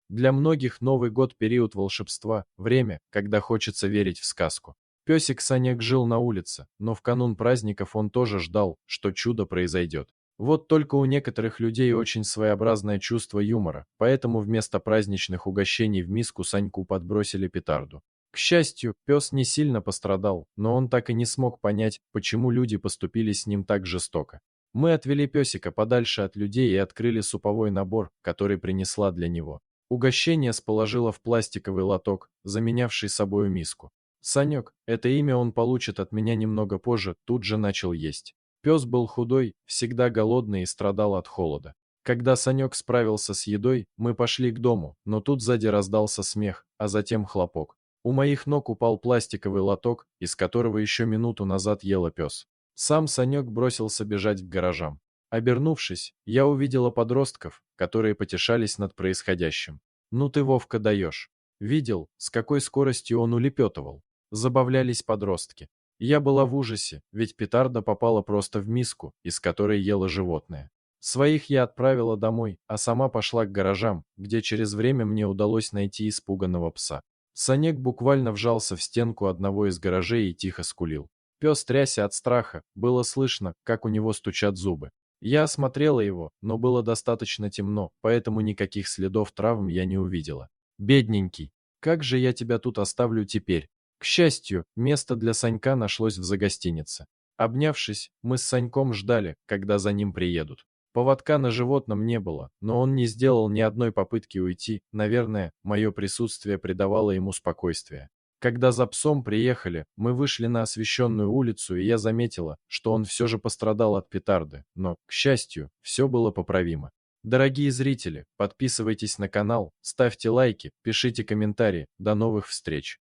Для многих Новый год – период волшебства, время, когда хочется верить в сказку. Песик Санек жил на улице, но в канун праздников он тоже ждал, что чудо произойдет. Вот только у некоторых людей очень своеобразное чувство юмора, поэтому вместо праздничных угощений в миску Саньку подбросили петарду. К счастью, пес не сильно пострадал, но он так и не смог понять, почему люди поступили с ним так жестоко. Мы отвели песика подальше от людей и открыли суповой набор, который принесла для него. Угощение сположила в пластиковый лоток, заменявший собою миску. Санек, это имя он получит от меня немного позже, тут же начал есть. Пес был худой, всегда голодный и страдал от холода. Когда Санек справился с едой, мы пошли к дому, но тут сзади раздался смех, а затем хлопок. У моих ног упал пластиковый лоток, из которого еще минуту назад ела пес. Сам Санек бросился бежать к гаражам. Обернувшись, я увидела подростков, которые потешались над происходящим. «Ну ты, Вовка, даешь!» Видел, с какой скоростью он улепетывал. Забавлялись подростки. Я была в ужасе, ведь петарда попала просто в миску, из которой ело животное. Своих я отправила домой, а сама пошла к гаражам, где через время мне удалось найти испуганного пса. Санек буквально вжался в стенку одного из гаражей и тихо скулил. Пес трясся от страха, было слышно, как у него стучат зубы. Я осмотрела его, но было достаточно темно, поэтому никаких следов травм я не увидела. «Бедненький, как же я тебя тут оставлю теперь?» К счастью, место для Санька нашлось в загостинице. Обнявшись, мы с Саньком ждали, когда за ним приедут. Поводка на животном не было, но он не сделал ни одной попытки уйти, наверное, мое присутствие придавало ему спокойствие. Когда за псом приехали, мы вышли на освещенную улицу, и я заметила, что он все же пострадал от петарды, но, к счастью, все было поправимо. Дорогие зрители, подписывайтесь на канал, ставьте лайки, пишите комментарии. До новых встреч!